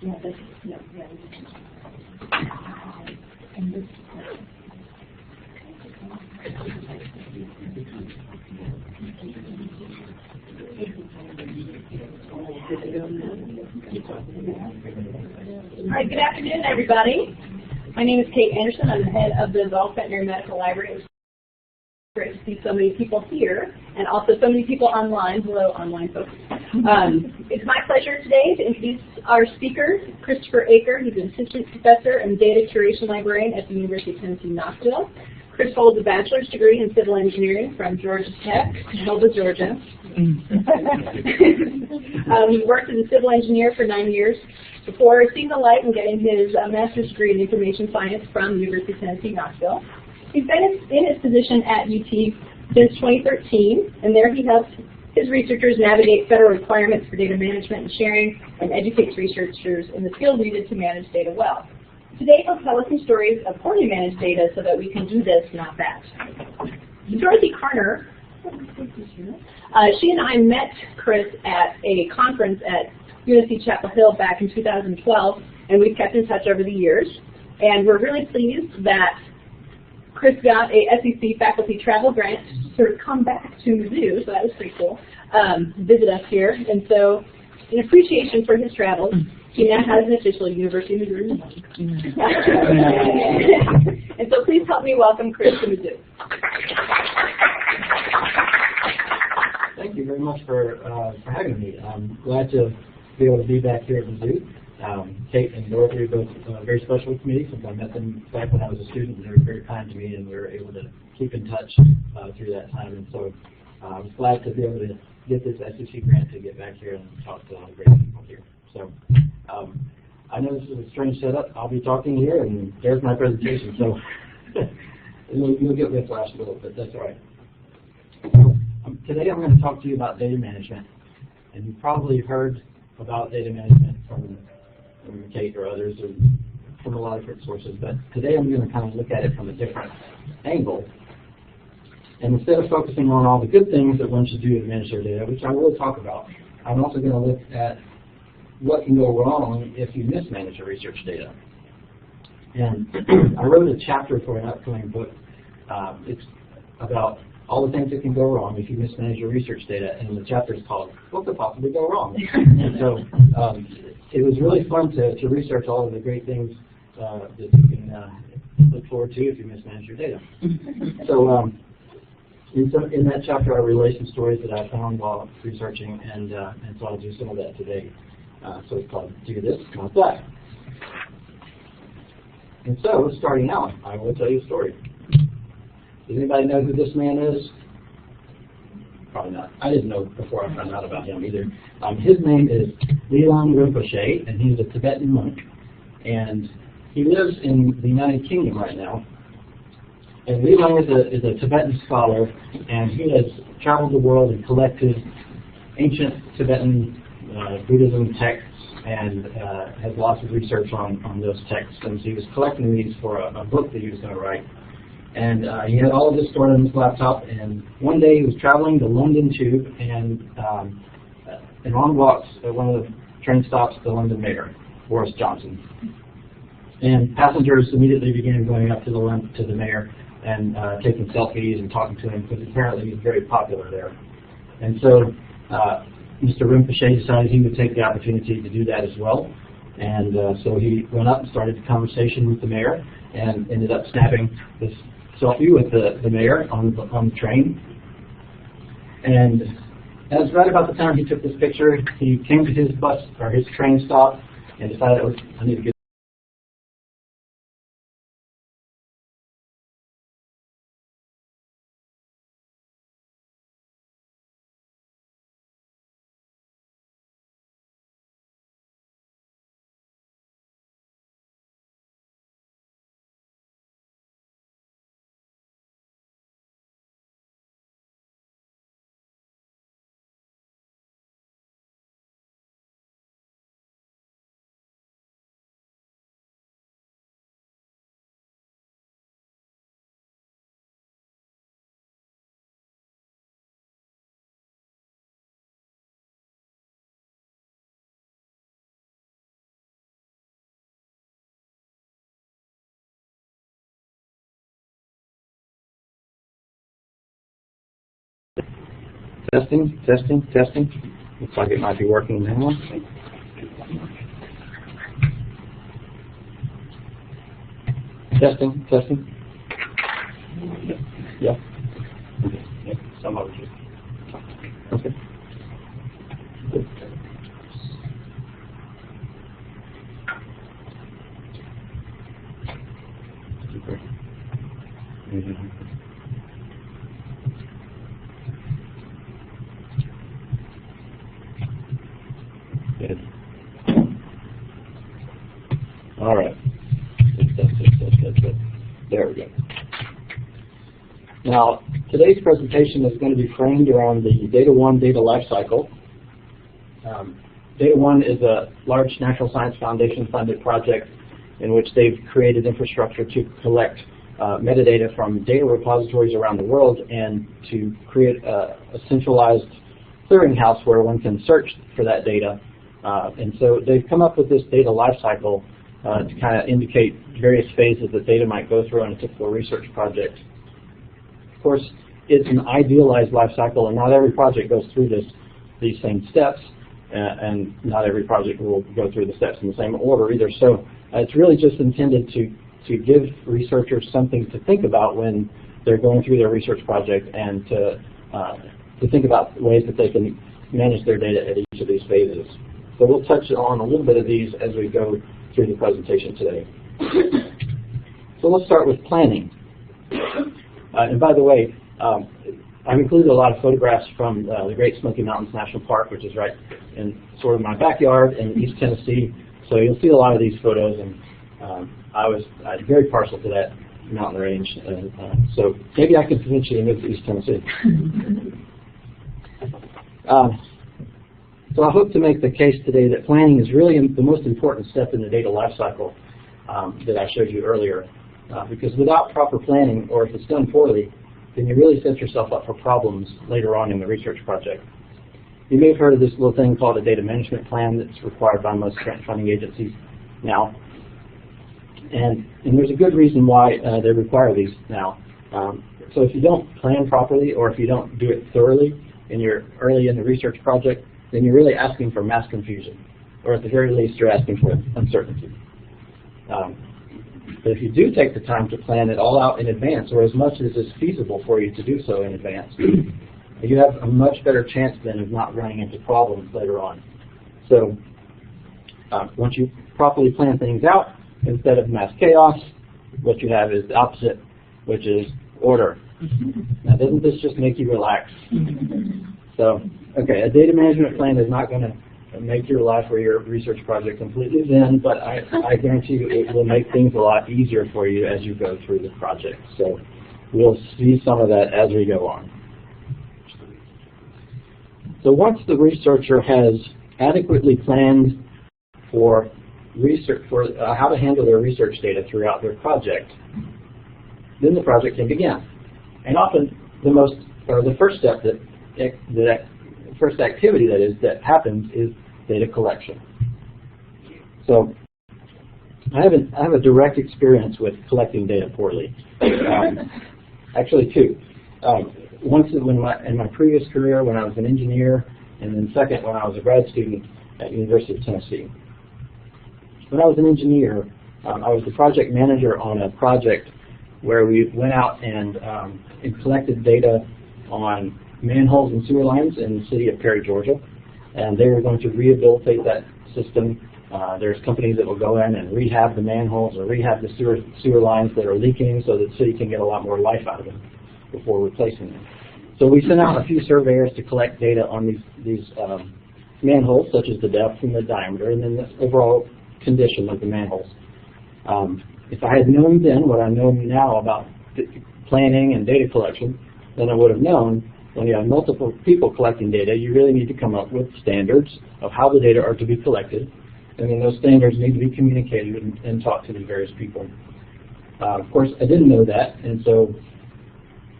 Yeah, that's, no, yeah. And this, all right, good afternoon, everybody. My name is Kate Anderson. I'm the head of the Gulf Veterinary Medical Library. It's great to see so many people here and also so many people online. Hello, online folks. It's my pleasure today to introduce our speaker, Christopher Eaker. He's an assistant professor and data curation librarian at the University of Tennessee, Knoxville. Chris holds a bachelor's degree in civil engineering from Georgia Tech, Helva, Georgia. He worked as a civil engineer for 9 years before seeing the light and getting his master's degree in information science from the University of Tennessee, Knoxville. He's been in his position at UT since 2013, and there he helps his researchers navigate federal requirements for data management and sharing and educates researchers in the skills needed to manage data well. Today he'll tell us some stories of poorly managed data so that we can do this, not that. Dorothy Carner, she and I met Chris at a conference at UNC Chapel Hill back in 2012, and we've kept in touch over the years. And we're really pleased that Chris got a SEC faculty travel grant to sort of come back to Mizzou, so that was pretty cool, visit us here. And so, in appreciation for his travels, he now has an official University of Mizzou. And so please help me welcome Chris to Mizzou. Thank you very much for having me. I'm glad to be able to be back here at Mizzou. Kate and Dorothy are both very special to me since I met them back when I was a student. They were very kind to me, and we were able to keep in touch through that time. And so I was glad to be able to get this SEC grant to get back here and talk to all the great people here. So I know this is a strange setup. I'll be talking here, and there's my presentation. So you'll get whiplash a little bit. That's all right. Today I'm going to talk to you about data management. And you've probably heard about data management from Kate or others, or from a lot of different sources. But today I'm going to kind of look at it from a different angle. And instead of focusing on all the good things that one should do to manage their data, which I will talk about, I'm also going to look at what can go wrong if you mismanage your research data. And I wrote a chapter for an upcoming book. It's about all the things that can go wrong if you mismanage your research data, and the chapter is called "What Could Possibly Go Wrong?" And so it was really fun to research all of the great things that you can look forward to if you mismanage your data. So in that chapter I relay some stories that I found while researching, and so I'll do some of that today. So it's called "Do This, Not That." And so, starting out, I will tell you a story. Does anybody know who this man is? Probably not. I didn't know before I found out about him either. His name is Lelung Rinpoche, and he's a Tibetan monk. And he lives in the United Kingdom right now. And Lelung is a Tibetan scholar, and he has traveled the world and collected ancient Tibetan Buddhism texts and has lots of research on those texts. And so he was collecting these for a book that he was going to write. And he had all of this stored on his laptop, and one day he was traveling the London Tube, and on walks at one of the train stops the London mayor, Boris Johnson. And passengers immediately began going up to the mayor and taking selfies and talking to him, because apparently he's very popular there. And so Mr. Rinpoche decided he would take the opportunity to do that as well. And so he went up and started a conversation with the mayor, and ended up snapping this selfie with the mayor on the train. And as right about the time he took this picture, he came to his bus or his train stop and decided, I need to get Testing, testing, testing. Looks like it might be working now. Testing, testing. Yeah. Yeah. Some of it. Okay. Good. Super. Good. All right. Good. There we go. Now, today's presentation is going to be framed around the Data One data lifecycle. Data One is a large Natural Science Foundation funded project in which they've created infrastructure to collect metadata from data repositories around the world and to create a centralized clearinghouse where one can search for that data. And so they've come up with this data lifecycle to kind of indicate various phases that data might go through in a typical research project. Of course, it's an idealized life cycle, and not every project goes through these same steps, and not every project will go through the steps in the same order either. So it's really just intended to give researchers something to think about when they're going through their research project, and to think about ways that they can manage their data at each of these phases. So we'll touch on a little bit of these as we go through the presentation today. So let's start with planning. And by the way, I've included a lot of photographs from the Great Smoky Mountains National Park, which is right in sort of my backyard in East Tennessee. So you'll see a lot of these photos, and I'm very partial to that mountain range. So maybe I can convince you to move to East Tennessee. So I hope to make the case today that planning is really the most important step in the data lifecycle that I showed you earlier. Because without proper planning, or if it's done poorly, then you really set yourself up for problems later on in the research project. You may have heard of this little thing called a data management plan that's required by most grant funding agencies now. And there's a good reason why they require these now. So if you don't plan properly, or if you don't do it thoroughly and you're early in the research project, then you're really asking for mass confusion, or at the very least you're asking for uncertainty. But if you do take the time to plan it all out in advance, or as much as is feasible for you to do so in advance, you have a much better chance then of not running into problems later on. So once you properly plan things out, instead of mass chaos, what you have is the opposite, which is order. Now, doesn't this just make you relax? So, okay, a data management plan is not going to make your life or your research project completely zen, but I guarantee you it will make things a lot easier for you as you go through the project. So we'll see some of that as we go on. So once the researcher has adequately planned for research, for how to handle their research data throughout their project, then the project can begin. And often the first step first activity that happens is data collection. So I have a direct experience with collecting data poorly. Actually, two. Once in my previous career when I was an engineer, and then second when I was a grad student at University of Tennessee. When I was an engineer, I was the project manager on a project where we went out and collected data on manholes and sewer lines in the city of Perry, Georgia, and they were going to rehabilitate that system. There's companies that will go in and rehab the manholes or rehab the sewer lines that are leaking so that the city can get a lot more life out of them before replacing them. So we sent out a few surveyors to collect data on these manholes, such as the depth and the diameter, and then the overall condition of the manholes. If I had known then what I know now about planning and data collection, then I would have known when you have multiple people collecting data, you really need to come up with standards of how the data are to be collected, and then those standards need to be communicated and taught to the various people. Of course, I didn't know that, and so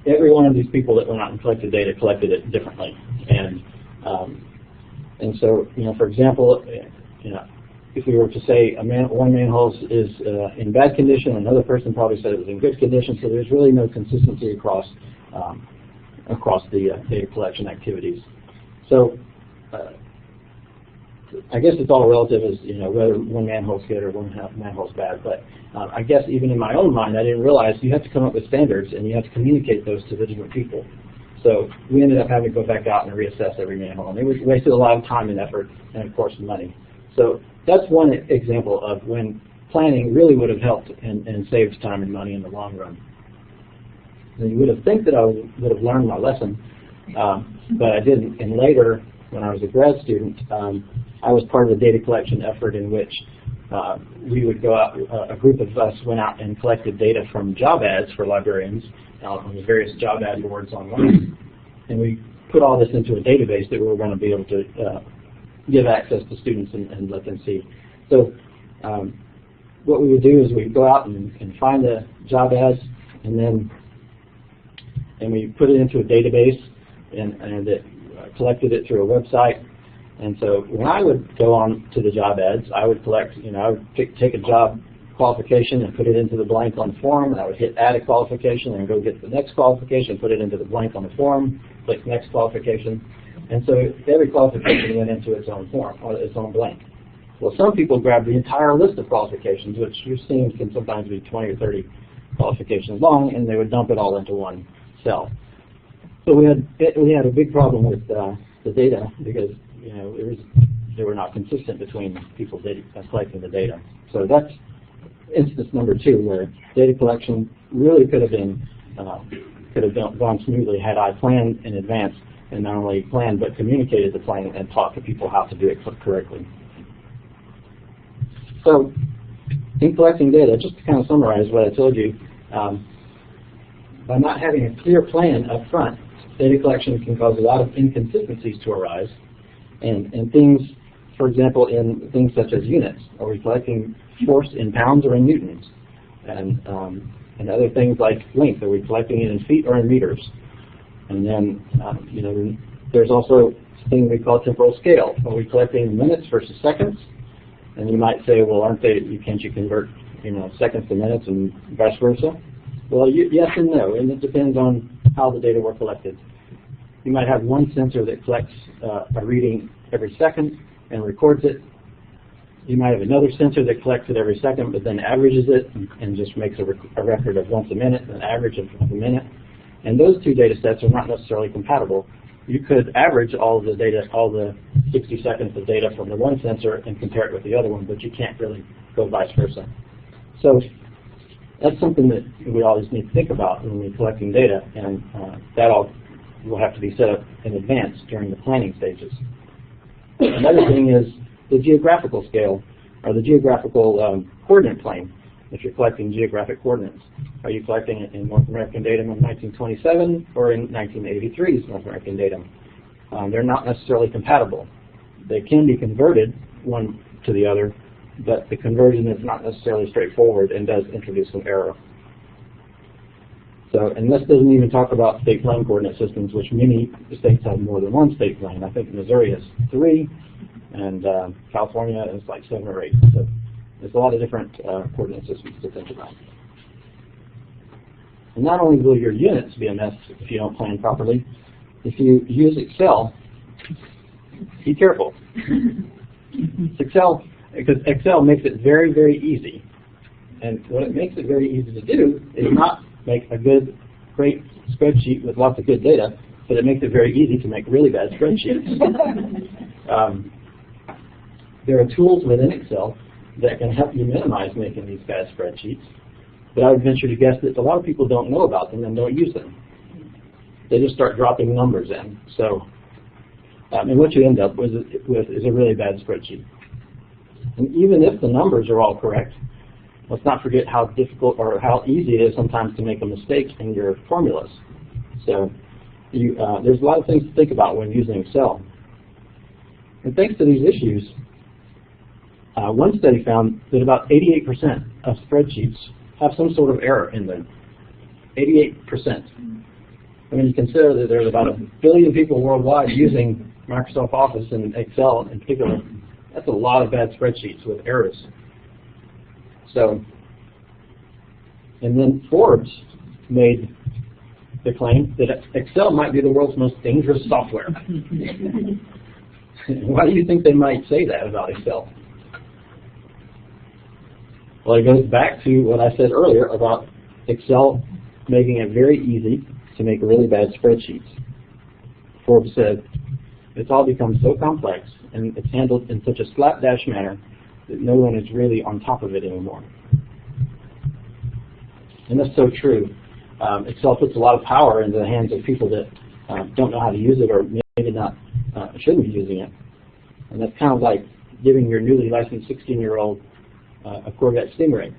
every one of these people that went out and collected data collected it differently. And so, for example, if we were to say one manhole is in bad condition, another person probably said it was in good condition. So there's really no consistency across across the data collection activities. So I guess it's all relative as, whether one manhole's good or one manhole's bad. But I guess even in my own mind, I didn't realize you have to come up with standards and you have to communicate those to the different people. So we ended up having to go back out and reassess every manhole. And it wasted a lot of time and effort and, of course, money. So that's one example of when planning really would have helped and saved time and money in the long run. And you would have think that I would have learned my lesson, but I didn't. And later, when I was a grad student, I was part of a data collection effort in which we would go out, a group of us went out and collected data from job ads for librarians on the various job ad boards online. And we put all this into a database that we were going to be able to give access to students and let them see. So what we would do is we'd go out and find the job ads, and we put it into a database, and it collected it through a website. And so when I would go on to the job ads, I would collect, I would take a job qualification and put it into the blank on the form, and I would hit add a qualification and go get the next qualification, put it into the blank on the form, click next qualification. And so every qualification went into its own form, or its own blank. Well, some people grab the entire list of qualifications, which you've seen can sometimes be 20 or 30 qualifications long, and they would dump it all into one cell. So we had a big problem with the data because they were not consistent between people collecting the data. So that's instance number 2, where data collection really could have gone smoothly had I planned in advance, and not only planned but communicated the plan and taught the people how to do it correctly. So in collecting data, just to kind of summarize what I told you, by not having a clear plan up front, data collection can cause a lot of inconsistencies to arise, and things, for example, in things such as units. Are we collecting force in pounds or in newtons? And other things like length. Are we collecting it in feet or in meters? And then, there's also a thing we call temporal scale. Are we collecting minutes versus seconds? And you might say, well, can't you convert, seconds to minutes and vice versa? Well, yes and no, and it depends on how the data were collected. You might have one sensor that collects a reading every second and records it. You might have another sensor that collects it every second, but then averages it and just makes a record of once a minute, an average of a minute. And those two data sets are not necessarily compatible. You could average all the data, all the 60 seconds of data from the one sensor and compare it with the other one, but you can't really go vice versa. So that's something that we always need to think about when we're collecting data, and that all will have to be set up in advance during the planning stages. Another thing is the geographical scale, or the geographical coordinate plane. If you're collecting geographic coordinates, are you collecting it in North American datum of 1927 or in 1983's North American datum? They're not necessarily compatible. They can be converted one to the other, but the conversion is not necessarily straightforward and does introduce some error. So, and this doesn't even talk about state plane coordinate systems, which many states have more than one state plane. I think Missouri has 3, and California is like 7 or 8. So there's a lot of different coordinate systems to think about. And not only will your units be a mess if you don't plan properly, if you use Excel, be careful. Because Excel makes it very, very easy. And what it makes it very easy to do is not make a great spreadsheet with lots of good data, but it makes it very easy to make really bad spreadsheets. There are tools within Excel that can help you minimize making these bad spreadsheets, but I would venture to guess that a lot of people don't know about them and don't use them. They just start dropping numbers in. So, and what you end up with is a really bad spreadsheet. And even if the numbers are all correct, let's not forget how difficult or how easy it is sometimes to make a mistake in your formulas. So there's a lot of things to think about when using Excel. And thanks to these issues, one study found that about 88% of spreadsheets have some sort of error in them. 88%. I mean, you consider that there's about 1 billion people worldwide using Microsoft Office and Excel in particular. That's a lot of bad spreadsheets with errors. So, and then Forbes made the claim that Excel might be the world's most dangerous software. Why do you think they might say that about Excel? Well, it goes back to what I said earlier about Excel making it very easy to make really bad spreadsheets. Forbes said, it's all become so complex and it's handled in such a slapdash manner that no one is really on top of it anymore. And that's so true. Excel puts a lot of power into the hands of people that don't know how to use it or maybe not shouldn't be using it. And that's kind of like giving your newly licensed 16-year-old a Corvette Stingray.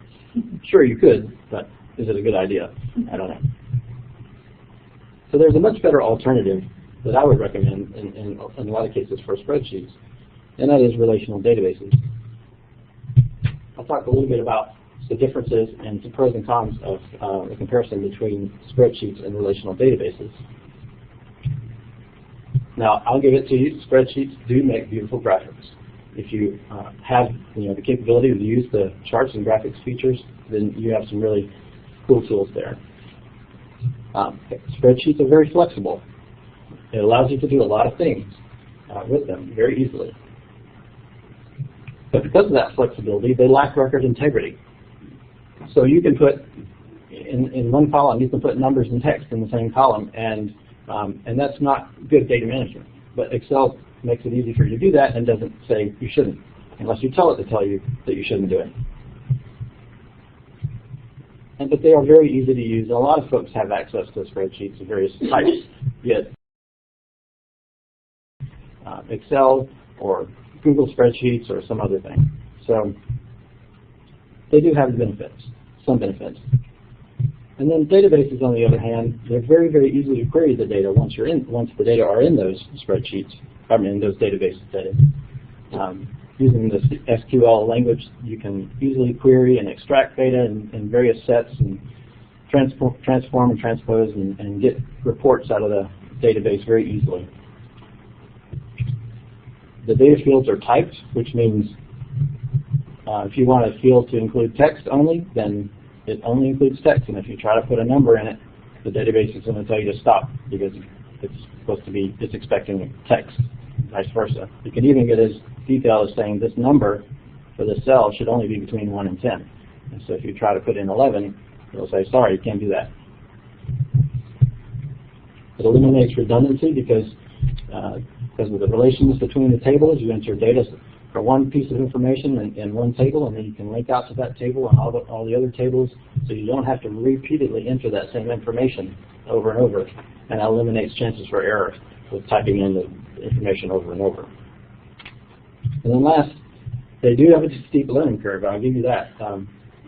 Sure, you could, but is it a good idea? I don't know. So there's a much better alternative that I would recommend in a lot of cases for spreadsheets, and that is relational databases. I'll talk a little bit about the differences and some pros and cons of the comparison between spreadsheets and relational databases. Now, I'll give it to you. Spreadsheets do make beautiful graphics. If you have the capability to use the charts and graphics features, then you have some really cool tools there. Spreadsheets are very flexible. It allows you to do a lot of things with them very easily. But because of that flexibility, they lack record integrity. So you can put, in one column, you can put numbers and text in the same column, and that's not good data management. But Excel makes it easy for you to do that and doesn't say you shouldn't, unless you tell it to tell you that you shouldn't do it. But they are very easy to use, and a lot of folks have access to spreadsheets of various types, yet Excel or Google Spreadsheets or some other thing. So they do have benefits, some benefits. And then databases, on the other hand, they're very, very easy to query the data once the data are in those spreadsheets, in those databases. Using the SQL language, you can easily query and extract data in various sets and transform and transpose and get reports out of the database very easily. The data fields are typed, which means if you want a field to include text only, then it only includes text. And if you try to put a number in it, the database is going to tell you to stop because it's expecting text, vice versa. You can even get as detailed as saying this number for the cell should only be between 1 and 10. And so if you try to put in 11, it'll say, sorry, you can't do that. It eliminates redundancy because of the relations between the tables. You enter data for one piece of information in one table, and then you can link out to that table and all the other tables, so you don't have to repeatedly enter that same information over and over, and that eliminates chances for error with typing in the information over and over. And then last, they do have a steep learning curve, I'll give you that.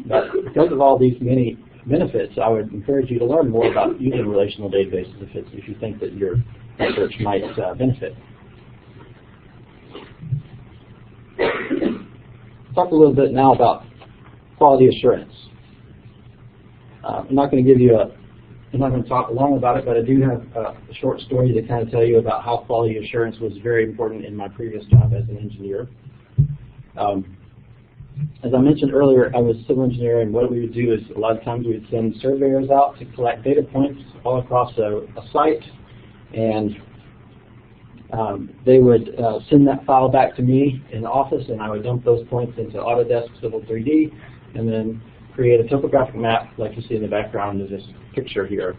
But because of all these many benefits, I would encourage you to learn more about using relational databases if you think that your research might benefit. Talk a little bit now about quality assurance. I'm not going to talk long about it, but I do have a short story to kind of tell you about how quality assurance was very important in my previous job as an engineer. As I mentioned earlier, I was a civil engineer, and what we would do is a lot of times we would send surveyors out to collect data points all across a site, and they would send that file back to me in the office, and I would dump those points into Autodesk Civil 3D, and then create a topographic map like you see in the background of this picture here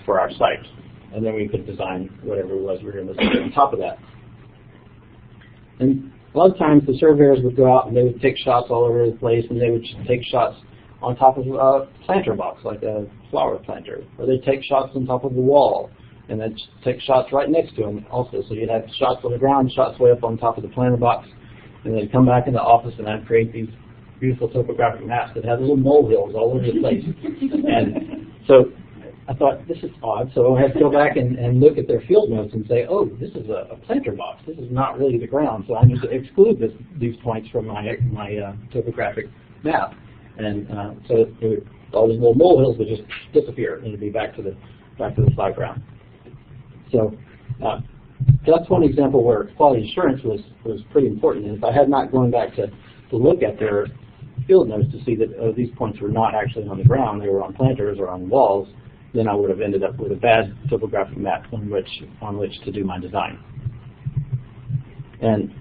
for our site. And then we could design whatever it was we were going to see on top of that. And a lot of times the surveyors would go out and they would take shots all over the place, and they would take shots on top of a planter box, like a flower planter, or they'd take shots on top of a wall, and then take shots right next to them also. So you'd have shots on the ground, shots way up on top of the planter box, and they'd come back in the office and I'd create these beautiful topographic maps that had little molehills all over the place. And so I thought, this is odd, so I had to go back and look at their field notes and say, oh, this is a planter box. This is not really the ground, so I need to exclude these points from my topographic map. And so all these little molehills would just disappear and it'd be back to the flat ground. So that's one example where quality assurance was pretty important. And if I had not gone back to look at their field notes to see that these points were not actually on the ground, they were on planters or on walls, then I would have ended up with a bad topographic map on which to do my design. And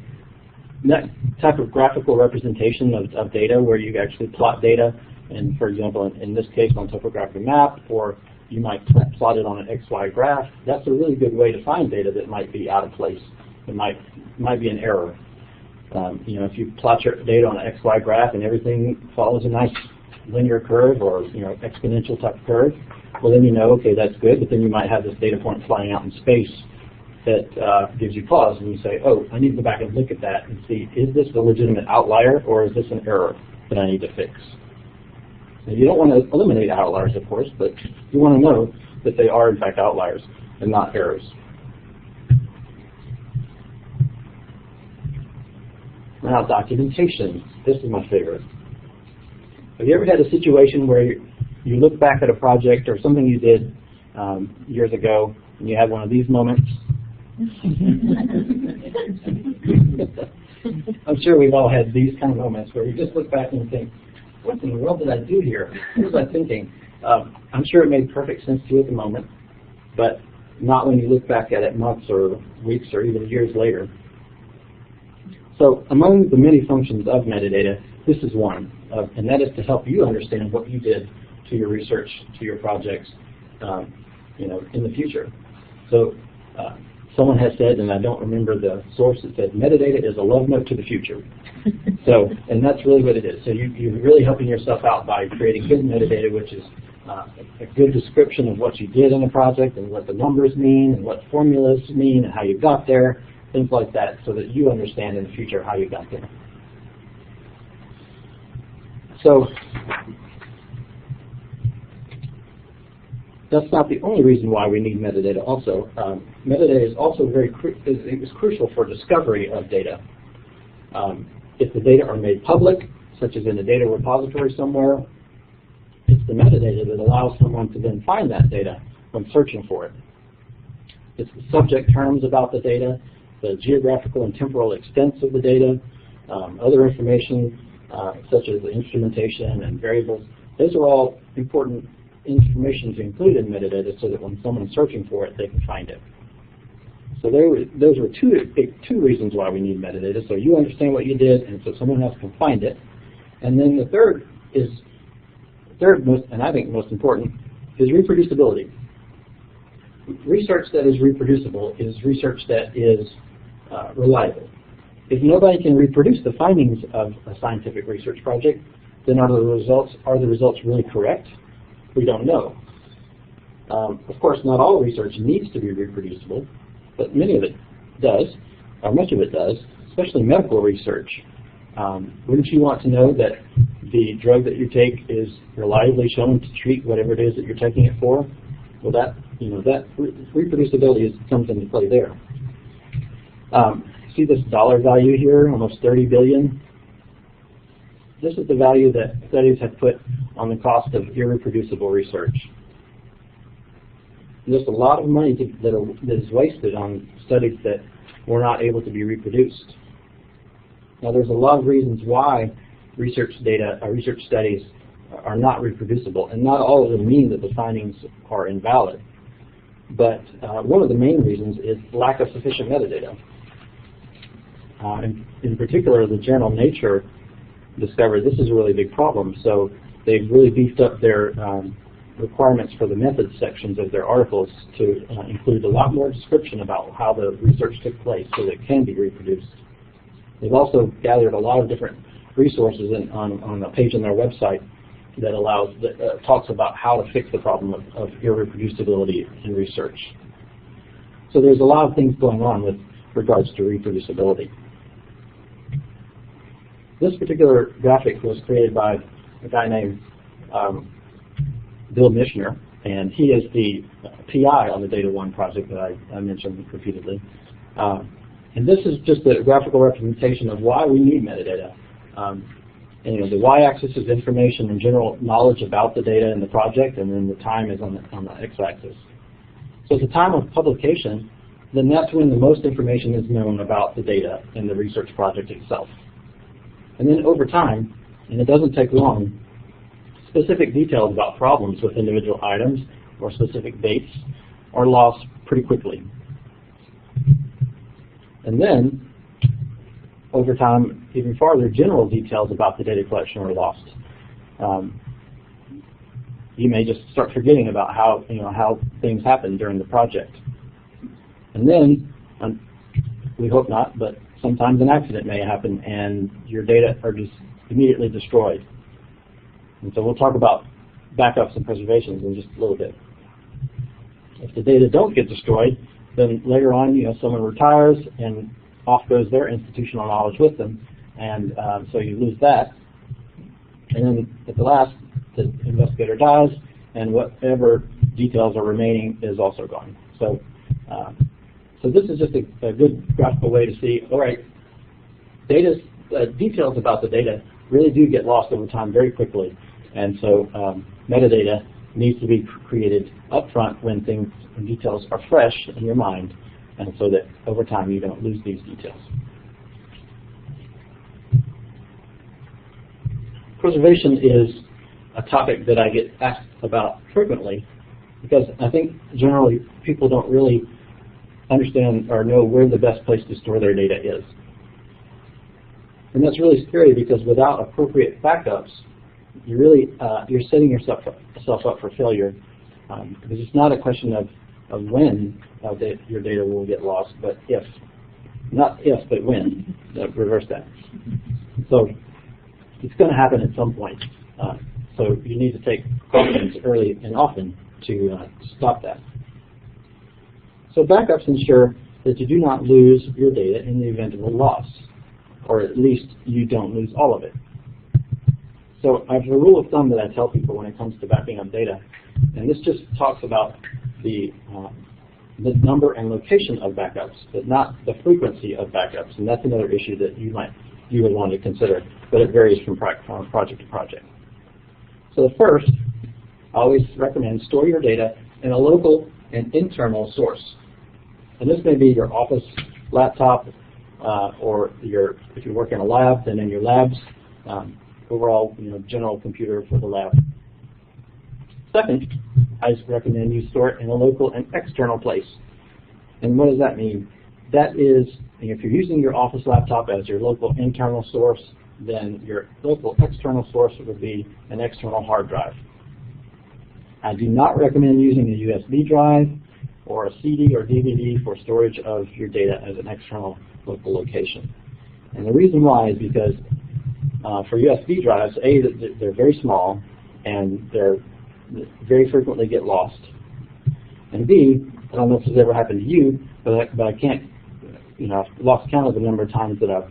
that type of graphical representation of data where you actually plot data, and for example, in this case on topographic map, or you might plot it on an XY graph, that's a really good way to find data that might be out of place. It might be an error. If you plot your data on an XY graph and everything follows a nice linear curve or exponential type curve, well then okay, that's good, but then you might have this data point flying out in space that gives you pause, and you say, oh, I need to go back and look at that and see, is this a legitimate outlier or is this an error that I need to fix? Now, you don't want to eliminate outliers, of course, but you want to know that they are in fact outliers and not errors. Now, documentation. This is my favorite. Have you ever had a situation where you look back at a project or something you did years ago, and you have one of these moments? I'm sure we've all had these kind of moments where you just look back and think, what in the world did I do here? What was I thinking? I'm sure it made perfect sense to you at the moment, but not when you look back at it months or weeks or even years later. So among the many functions of metadata, this is one, and that is to help you understand what you did to your research, to your projects, in the future. So someone has said, and I don't remember the source, it said metadata is a love note to the future. So, and that's really what it is. So you're really helping yourself out by creating good metadata, which is a good description of what you did in a project and what the numbers mean and what formulas mean and how you got there, things like that, so that you understand in the future how you got there. So that's not the only reason why we need metadata. Also, metadata is also is crucial for discovery of data. If the data are made public, such as in a data repository somewhere, it's the metadata that allows someone to then find that data when searching for it. It's the subject terms about the data, the geographical and temporal extents of the data, other information such as the instrumentation and variables. Those are all important information to include in metadata so that when someone's searching for it, they can find it. So those were two reasons why we need metadata. So you understand what you did, and so someone else can find it. And then the third most, and I think most important, is reproducibility. Research that is reproducible is research that is reliable. If nobody can reproduce the findings of a scientific research project, then are the results really correct? We don't know. Of course, not all research needs to be reproducible, but many of it does, or much of it does, especially medical research. Wouldn't you want to know that the drug that you take is reliably shown to treat whatever it is that you're taking it for? Well, that reproducibility comes into play there. See this dollar value here, almost 30 billion? This is the value that studies have put on the cost of irreproducible research. There's a lot of money that is wasted on studies that were not able to be reproduced. Now, there's a lot of reasons why research studies are not reproducible, and not all of them mean that the findings are invalid. But one of the main reasons is lack of sufficient metadata. In particular, the journal Nature discovered this is a really big problem, so they've really beefed up their requirements for the methods sections of their articles to include a lot more description about how the research took place so that it can be reproduced. They've also gathered a lot of different resources on a page on their website that talks about how to fix the problem of irreproducibility in research. So there's a lot of things going on with regards to reproducibility. This particular graphic was created by a guy named Bill Mishner, and he is the PI on the Data One project that I mentioned repeatedly. And this is just a graphical representation of why we need metadata. And the y-axis is information and general knowledge about the data in the project, and then the time is on the x-axis. So at the time of publication, then that's when the most information is known about the data in the research project itself. And then over time, and it doesn't take long, specific details about problems with individual items or specific dates are lost pretty quickly. And then, over time, even farther, general details about the data collection are lost. You may just start forgetting about how things happened during the project. And then, we hope not, but sometimes an accident may happen and your data are just immediately destroyed. And so we'll talk about backups and preservations in just a little bit. If the data don't get destroyed, then later on, someone retires and off goes their institutional knowledge with them, and so you lose that. And then at the last, the investigator dies, and whatever details are remaining is also gone. So, so this is just a good graphical way to see, all right, details about the data really do get lost over time very quickly. And so metadata needs to be created up front when things and details are fresh in your mind, and so that over time you don't lose these details. Preservation is a topic that I get asked about frequently because I think generally people don't really understand or know where the best place to store their data is. And that's really scary because without appropriate backups, you're setting yourself up for failure. Because it's not a question of when your data will get lost, but if. Not if, but when. Reverse that. So it's going to happen at some point. So you need to take precautions early and often to stop that. So backups ensure that you do not lose your data in the event of a loss, or at least you don't lose all of it. So I have a rule of thumb that I tell people when it comes to backing up data, and this just talks about the number and location of backups, but not the frequency of backups, and that's another issue that you would want to consider, but it varies from project to project. So the first, I always recommend store your data in a local and internal source. And this may be your office laptop, or if you work in a lab, then in your lab's overall general computer for the lab. Second, I recommend you store it in a local and external place. And what does that mean? That is, if you're using your office laptop as your local internal source, then your local external source would be an external hard drive. I do not recommend using a USB drive or a CD or DVD for storage of your data as an external local location. And the reason why is because for USB drives, A, they're very small and they're very frequently get lost. And B, I don't know if this has ever happened to you, but I can't, I've lost count of the number of times that I've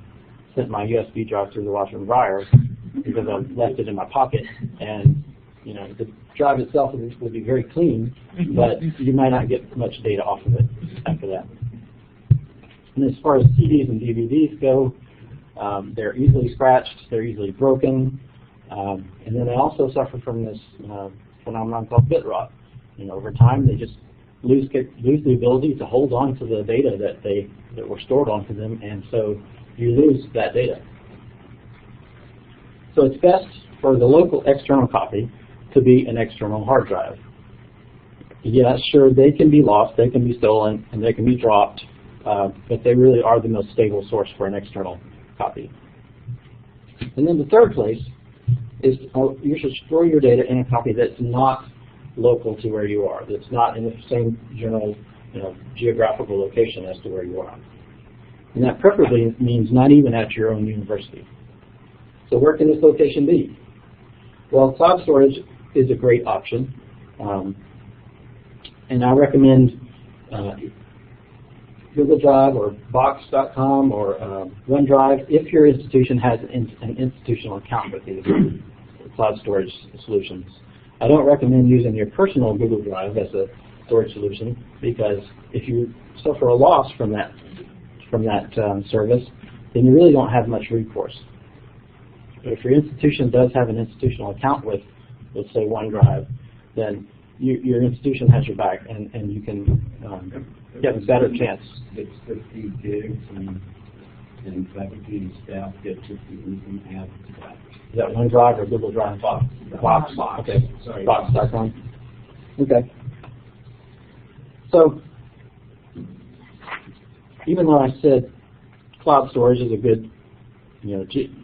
sent my USB drive through the washer and dryer because I've left it in my pocket. And the drive itself will be very clean, but you might not get much data off of it after that. And as far as CDs and DVDs go, they're easily scratched, they're easily broken, and then they also suffer from this phenomenon called bit rot. Over time, they just lose the ability to hold on to the data that were stored onto them, and so you lose that data. So it's best for the local external copy to be an external hard drive. Yeah, sure, they can be lost, they can be stolen, and they can be dropped, but they really are the most stable source for an external copy. And then the third place is you should store your data in a copy that's not local to where you are, that's not in the same general geographical location as to where you are. And that preferably means not even at your own university. So where can this location be? Well, cloud storage is a great option, and I recommend Google Drive or Box.com or OneDrive if your institution has an institutional account with these cloud storage solutions. I don't recommend using your personal Google Drive as a storage solution because if you suffer a loss from that service, then you really don't have much recourse. But if your institution does have an institutional account with, let's say, OneDrive, then your institution has your back, and you can get a better chance. It's 50 gigs, and faculty and staff get 50 and add to that. Is that OneDrive or Google Drive? Box. Box. Okay. Sorry. Box.com. Okay. So even though I said cloud storage is a good,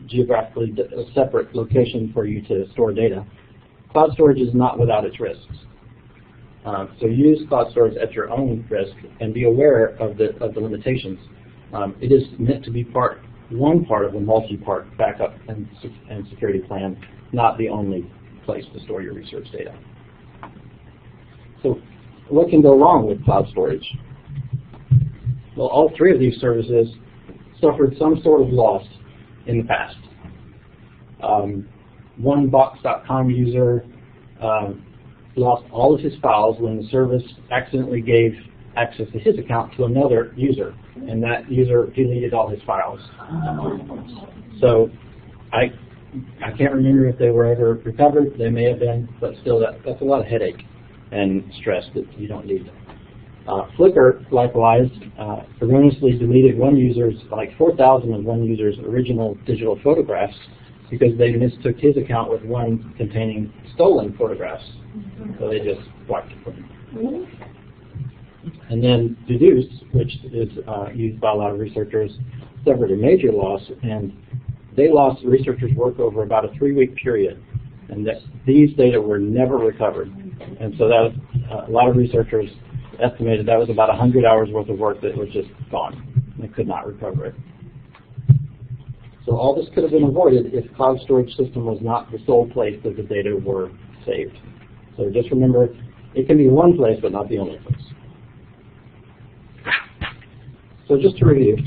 geographically separate location for you to store data, cloud storage is not without its risks. So use cloud storage at your own risk and be aware of the limitations. It is meant to be one part of a multi-part backup and security plan, not the only place to store your research data. So what can go wrong with cloud storage? Well, all three of these services suffered some sort of loss in the past. One Box.com user lost all of his files when the service accidentally gave access to his account to another user, and that user deleted all his files. So I can't remember if they were ever recovered. They may have been, but still, that's a lot of headache and stress that you don't need. Flickr, likewise, erroneously deleted one user's, like 4,000 of one user's original digital photographs because they mistook his account with one containing stolen photographs. So they just wiped it from him. And then Deduce, which is used by a lot of researchers, suffered a major loss, and they lost researchers' work over about a 3-week period, and that these data were never recovered. And so that was, a lot of researchers estimated that was about 100 hours worth of work that was just gone. They could not recover it. So all this could have been avoided if cloud storage system was not the sole place that the data were saved. So just remember, it can be one place, but not the only place. So just to review,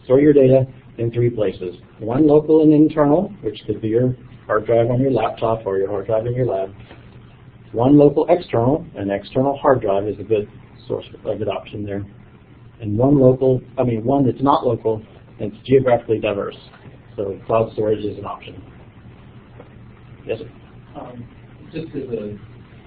store your data in 3 places. One local and internal, which could be your hard drive on your laptop or your hard drive in your lab. One local external, an external hard drive is a good source, a good option there. And one that's not local, and it's geographically diverse. So cloud storage is an option. Yes, sir? Just as a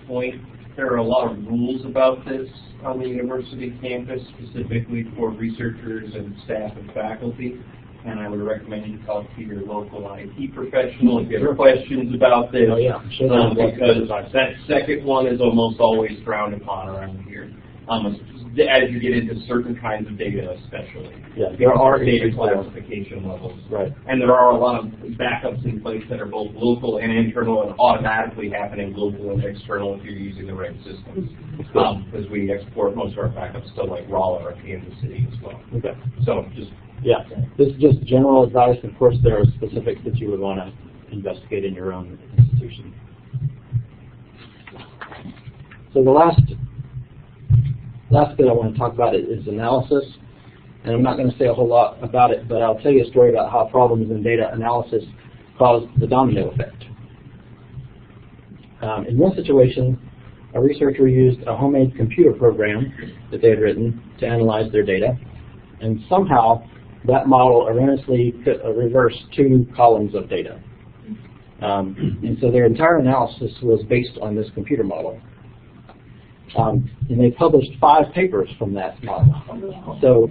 point, there are a lot of rules about this on the university campus, specifically for researchers and staff and faculty. And I would recommend you talk to your local IT professional if you have questions about this. Oh, yeah. Because that second one is almost always frowned upon around here. As you get into certain kinds of data, especially. Yeah, there are data classification levels. Right. And there are a lot of backups in place that are both local and internal and automatically happening local and external if you're using the right systems. Because we export most of our backups to like Raleigh or Kansas City as well. Okay. So just... Yeah, this is just general advice. Of course, there are specifics that you would want to investigate in your own institution. So the last bit I want to talk about is analysis. And I'm not going to say a whole lot about it, but I'll tell you a story about how problems in data analysis caused the domino effect. In one situation, a researcher used a homemade computer program that they had written to analyze their data, and somehow that model erroneously reversed 2 columns of data. And so their entire analysis was based on this computer model. And they published 5 papers from that model. So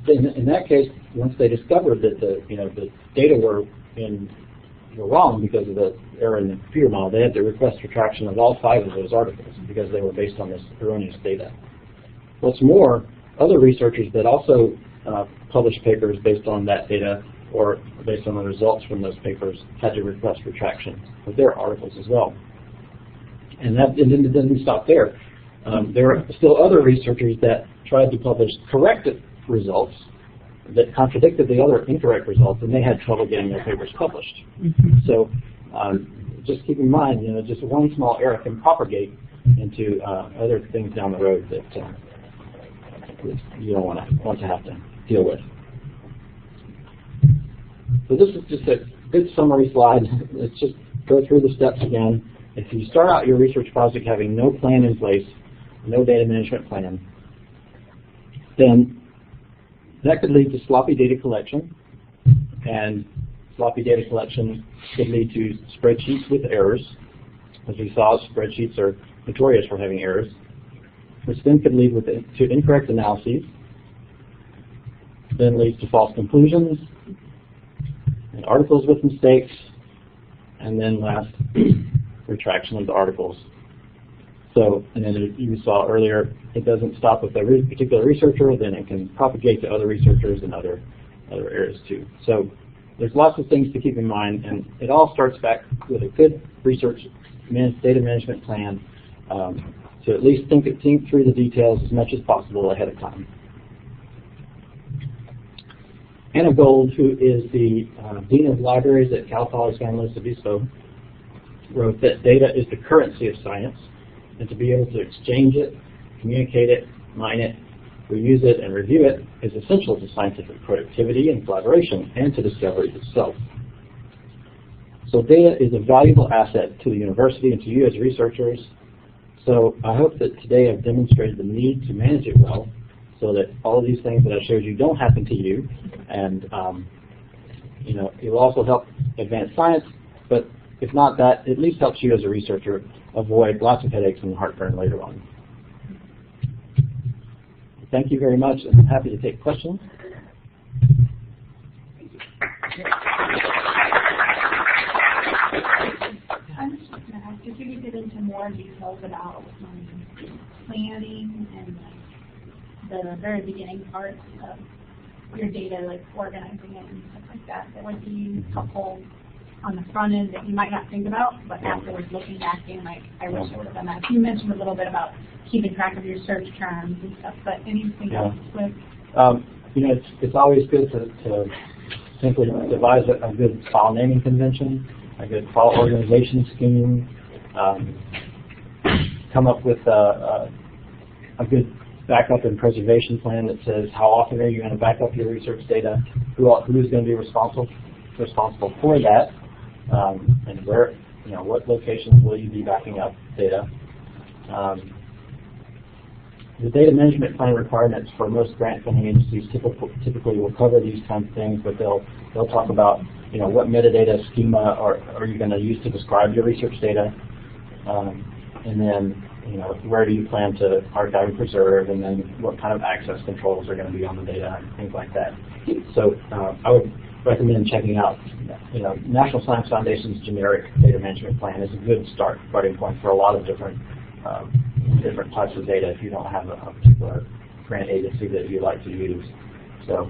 in that case, once they discovered that the data were wrong because of the error in the computer model, they had to request retraction of all 5 of those articles because they were based on this erroneous data. What's more, other researchers that also published papers based on that data or based on the results from those papers had to request retraction of their articles as well. And it didn't stop there. There are still other researchers that tried to publish corrected results that contradicted the other incorrect results, and they had trouble getting their papers published. So just keep in mind, just one small error can propagate into other things down the road that you don't want to have to deal with. So this is just a good summary slide. Let's just go through the steps again. If you start out your research project having no plan in place, no data management plan, then that could lead to sloppy data collection, and sloppy data collection could lead to spreadsheets with errors. As we saw, spreadsheets are notorious for having errors, which then could lead to incorrect analyses, then leads to false conclusions, and articles with mistakes, and then last, retraction of the articles. So, and then you saw earlier, it doesn't stop with a particular researcher, then it can propagate to other researchers in other areas too. So there's lots of things to keep in mind, and it all starts back with a good research data management plan to at least think through the details as much as possible ahead of time. Anna Gold, who is the Dean of Libraries at Cal Poly San Luis Obispo, wrote that data is the currency of science, and to be able to exchange it, communicate it, mine it, reuse it, and review it is essential to scientific productivity and collaboration and to discovery itself. So data is a valuable asset to the university and to you as researchers. So I hope that today I've demonstrated the need to manage it well so that all of these things that I showed you don't happen to you. And it will also help advance science, but if not that, it at least helps you as a researcher avoid lots of headaches and heartburn later on. Thank you very much, and I'm happy to take questions. I'm just going to ask if you could get into more details about planning and the very beginning parts of your data, like organizing it and stuff like that. That would be helpful on the front end that you might not think about, but afterwards looking back in, like, I wish I would have done that. You mentioned a little bit about keeping track of your search terms and stuff, but anything else with? It's always good to simply devise a good file naming convention, a good file organization scheme, come up with a good backup and preservation plan that says how often are you going to back up your research data, who's going to be responsible for that, and where, what locations will you be backing up data. The data management plan requirements for most grant funding agencies typically will cover these kinds of things, but they'll talk about what metadata schema are you going to use to describe your research data, and then where do you plan to archive and preserve, and then what kind of access controls are going to be on the data and things like that. So I would recommend checking out National Science Foundation's generic data management plan is a good starting point for a lot of different types of data if you don't have a particular grant agency that you like to use. So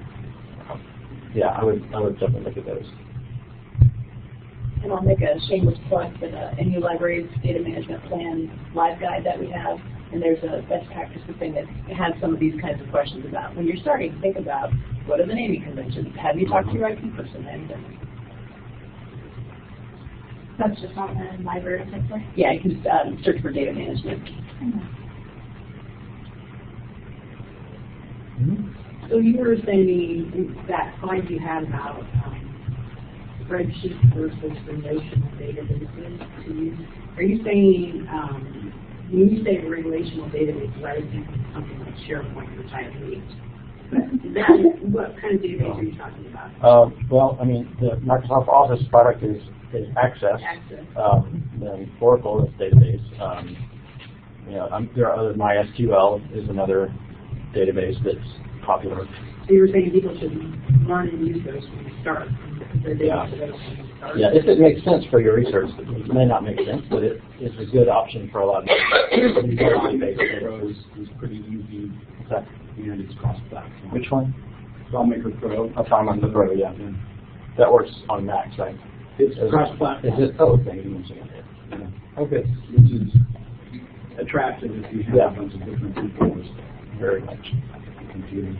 I would definitely look at those. And I'll make a shameless plug for the NU Libraries Data Management Plan live guide that we have. And there's a best practices thing that has some of these kinds of questions about when you're starting to think about what are the naming conventions? Have you talked to your IT person? That's just on the library website? Yeah, you can search for data management. So you were saying that slide you had about spreadsheets versus relational databases to use. Are you saying, when you say relational databases, I was thinking something like SharePoint, which I hate. But what kind of database are you talking about? Well, I mean, the Microsoft Office product is Access. Then Oracle is database. There are other MySQL is another database that's popular. So you were saying people should learn and use those when you start. Yeah, if it makes sense for your research. It may not make sense, but it is a good option for a lot of Pro is pretty easy, and it's cross-platform. Which one? FileMaker Pro. FileMaker Pro, yeah. That works on Macs, right? It's cross-platform. Is it? Oh, okay. You mentioned it. Yeah. Okay. Which is attractive if you have a bunch of different people. Very much. Computers.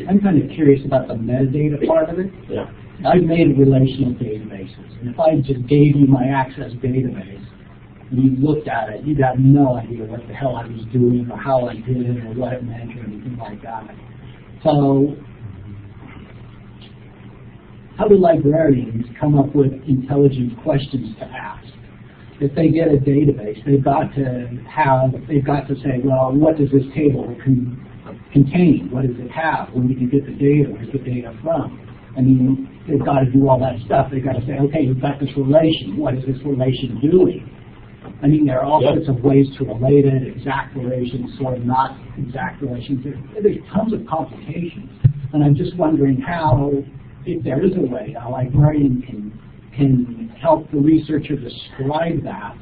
I'm kind of curious about the metadata part of it. Yeah. I've made relational databases, and if I just gave you my Access database, and you looked at it, you'd have no idea what the hell I was doing, or how I did it, or what it meant, or anything like that. So, how do librarians come up with intelligent questions to ask? If they get a database, they've got to say, well, what does this table contain? What does it have? When did you get the data? Where's the data from? I mean, they've got to do all that stuff. They've got to say, okay, you've got this relation. What is this relation doing? I mean, there are all sorts of ways to relate it, exact relations, sort of not exact relations. There's tons of complications. And I'm just wondering how, if there is a way, a librarian can help the researcher describe that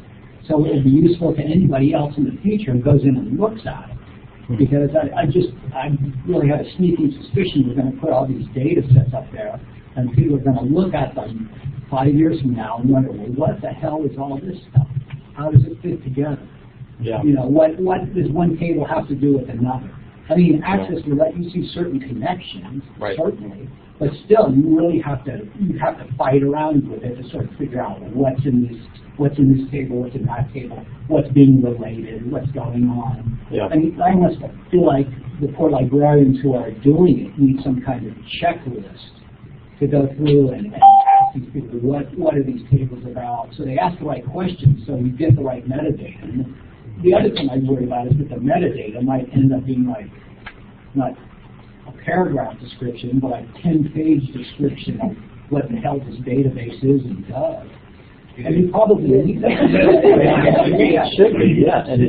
so it would be useful to anybody else in the future who goes in and looks at it. Because I really had a sneaking suspicion we're going to put all these data sets up there, and people are going to look at them 5 years from now and wonder, well, what the hell is all this stuff? How does it fit together? Yeah. You know, what does one table have to do with another? I mean, access will let you see certain connections, right, certainly, but still, you really have to fight around with it to sort of figure out what's in this table, what's in that table, what's being related, what's going on. Yeah. I mean, I almost feel like the poor librarians who are doing it need some kind of checklist to go through and ask these people what are these tables about. So they ask the right questions, so you get the right metadata. And the other thing I worry about is that the metadata might end up being like not a paragraph description, but like 10-page description of what the hell this database is and does. I mean, probably need that. It should be, yeah. And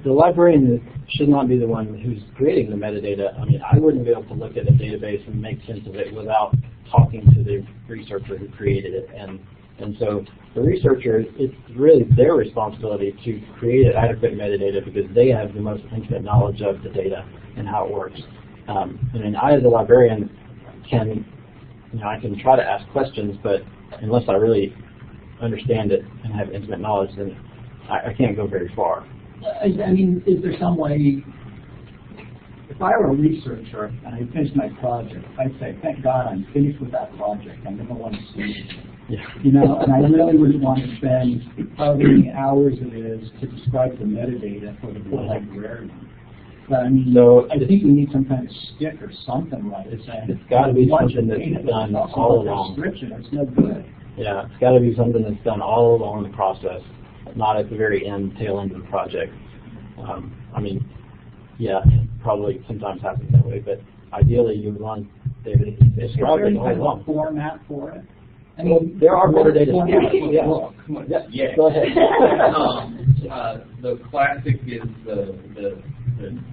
the librarian should not be the one who's creating the metadata. I mean, I wouldn't be able to look at a database and make sense of it without talking to the researcher who created it. And so the researcher, it's really their responsibility to create adequate metadata because they have the most intimate knowledge of the data and how it works. And I, as a librarian, I can try to ask questions, but unless I really understand it and have intimate knowledge, then I can't go very far. I mean, is there some way, if I were a researcher and I finished my project, I'd say, thank God I'm finished with that project. I never want to see it. Yeah. You know, and I really wouldn't want to spend however many hours it is to describe the metadata for the poor librarian. But I mean, so I think we need some kind of stick or something like it. It's got to be something that's done all along. It's no good. Yeah, it's got to be something that's done all along the process, not at the very end, tail end of the project. I mean, yeah, probably sometimes happens that way, but ideally you want to describe it all along. Format for it. I mean, there are metadata. Yeah. Go ahead. The classic is the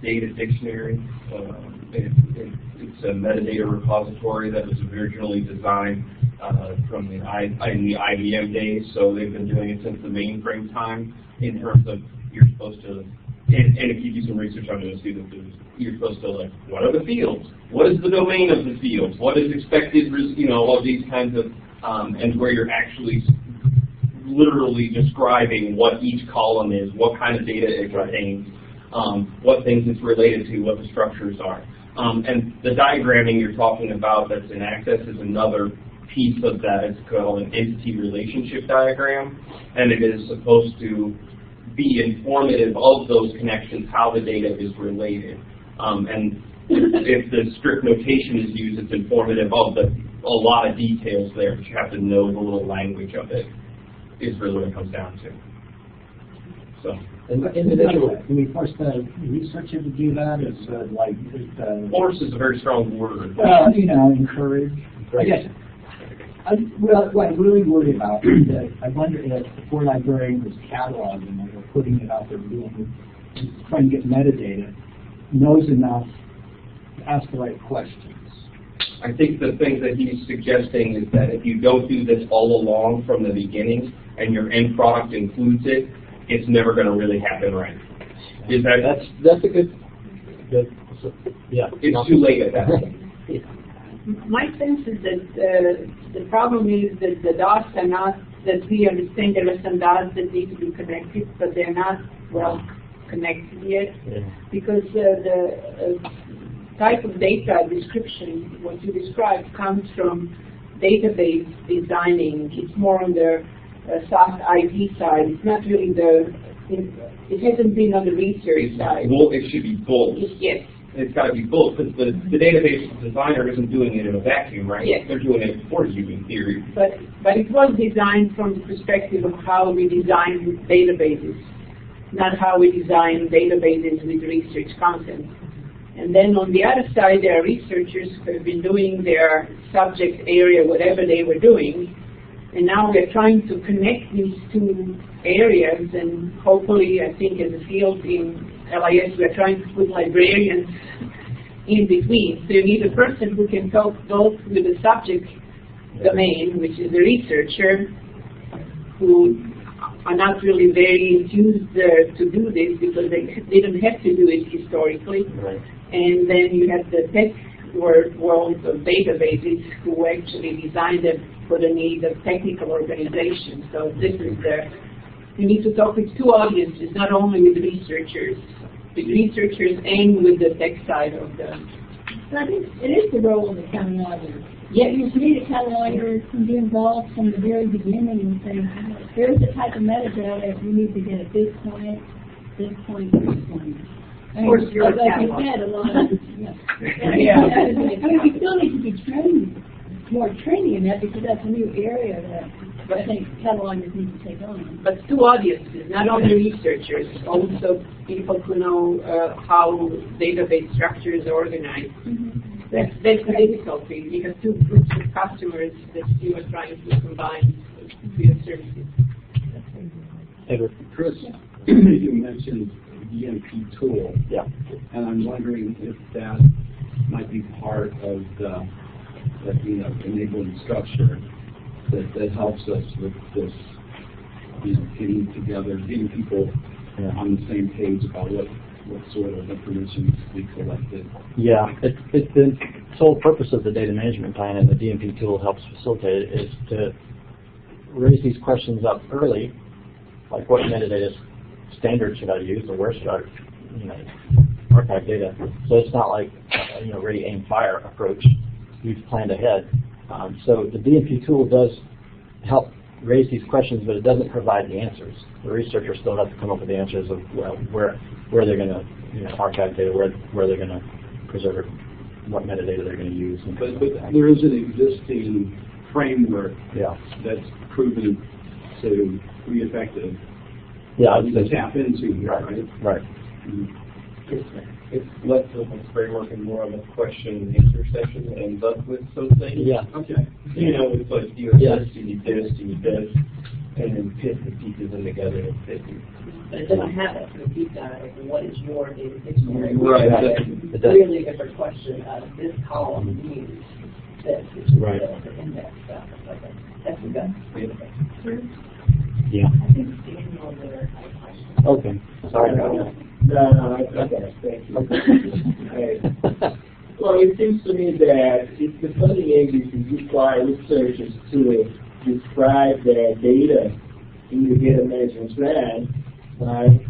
data dictionary. It's a metadata repository that was originally designed from in the IBM days, so they've been doing it since the mainframe time in terms of you're supposed to, and if you do some research on it, you'll see that you're supposed to, like, what are the fields? What is the domain of the fields? What is expected, all these kinds of, and where you're actually literally describing what each column is, what kind of data it contains, what things it's related to, what the structures are. And the diagramming you're talking about that's in Access is another piece of that. It's called an entity relationship diagram, and it is supposed to be informative of those connections, how the data is related. And if the script notation is used, it's informative of a lot of details there, but you have to know the little language of it, is really what it comes down to. So. Can we force the researcher to do that? Force is a very strong word. Well, encourage. I guess. What I'm really worried about is that I wonder if the poor librarian was cataloging it or putting it out there, trying to get metadata, knows enough to ask the right questions. I think the thing that he's suggesting is that if you don't do this all along from the beginning and your end product includes it, it's never going to really happen right. Is that's a good yeah. It's too late at that point. My sense is that the problem is that the dots are not, that we understand there are some dots that need to be connected, but they're not well connected yet, because the type of data description, what you described, comes from database designing. It's more on the soft IT side. It's not really it hasn't been on the research side. Well, it should be both. Yes. It's got to be both, because the database designer isn't doing it in a vacuum, right? Yes. They're doing it for you in theory. But it was designed from the perspective of how we design databases, not how we design databases with research content. And then on the other side, there are researchers who have been doing their subject area, whatever they were doing, and now we're trying to connect these two areas, and hopefully, I think as a field in LIS, we're trying to put librarians in between. So you need a person who can talk both with the subject domain, which is the researcher, who are not really very enthused to do this because they don't have to do it historically. Right. And then you have the tech world of databases who actually designed them for the need of technical organization. So this is you need to talk with two audiences, not only with researchers and with the tech side of the. So I think it is the role of the county auditor. Yet you see the county auditor can be involved from the very beginning and say, here's the type of metadata we need to get at this point, this point, this point. Of course, you're like you said, a lot of, I mean, we still need to be trained, more training in that because that's a new area that I think catalogers need to take on. But two audiences, not only researchers, also people who know how database structures are organized. That's the difficulty. You have two groups of customers that you are trying to combine with your services. Edward. Chris, you mentioned DMP tool. Yeah. And I'm wondering if that might be part of the enabling structure that helps us with this, getting together, getting people on the same page about what sort of information needs to be collected. Yeah, it's the sole purpose of the data management plan, and the DMP tool helps facilitate it, is to raise these questions up early, like what metadata standard should I use, or where should I, archive data. So it's not like ready, aim, fire approach. You've planned ahead. So the DMP tool does help raise these questions, but it doesn't provide the answers. The researchers still have to come up with the answers of where they're going to archive data, where they're going to preserve it, what metadata they're going to use. But there is an existing framework that's proven to be effective. Yeah, to tap into, right? Right. It's less of a framework and more of a question and answer session that ends up with those things. Yeah. Okay. It's like, do you have this, do you need this, do you need this, and then fit the pieces in together and fit them. But it doesn't have that sort of deep dive. What is your data dictionary? Right. It's a really different question out of this column means this, which is the index stuff. That's the gut. Yeah. I think Daniel there had a question. Okay. Sorry about that. No, I got it. Thank you. Okay. Well, it seems to me that if the funding agencies require researchers to describe their data in the data management plan, right,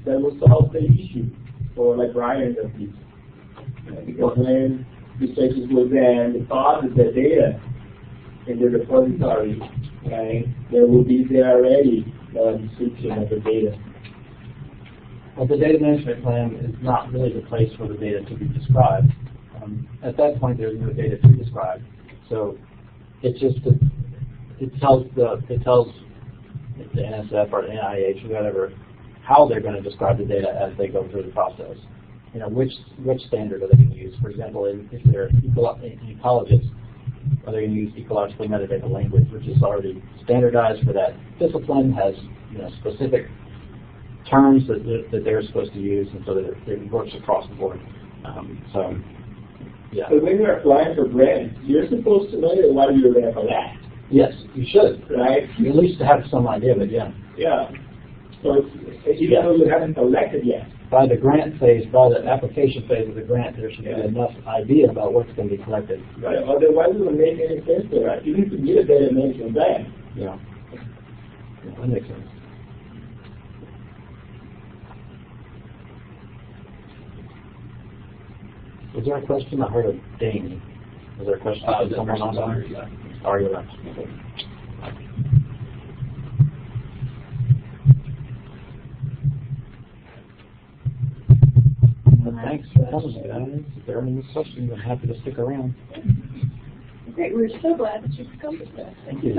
that will solve the issue for librarians at least. Because when researchers will then deposit their data in the repository, right, there will be there already a description of the data. Well, the data management plan is not really the place for the data to be described. At that point, there's no data to describe. So it's just it tells the NSF or the NIH or whatever how they're going to describe the data as they go through the process. Which standard are they going to use? For example, if they're ecologists, are they going to use ecological metadata language, which is already standardized for that discipline, has specific terms that they're supposed to use, and so that it works across the board. Yeah. But when you're applying for grants, you're supposed to know what you're going to collect. Yes, you should. Right? You at least have some idea, but yeah. Yeah. So even though you haven't collected yet. By the grant phase, by the application phase of the grant, there should be enough idea about what's going to be collected. Right. Otherwise, it wouldn't make any sense to us. You need to get a data management plan. Yeah. That makes sense. Was there a question? I heard a ding. Was there a question from someone on that? Are you left? Okay. Well, thanks for coming, guys. If there are any questions, I'm happy to stick around. Great, we're so glad that you could come with us. Thank you.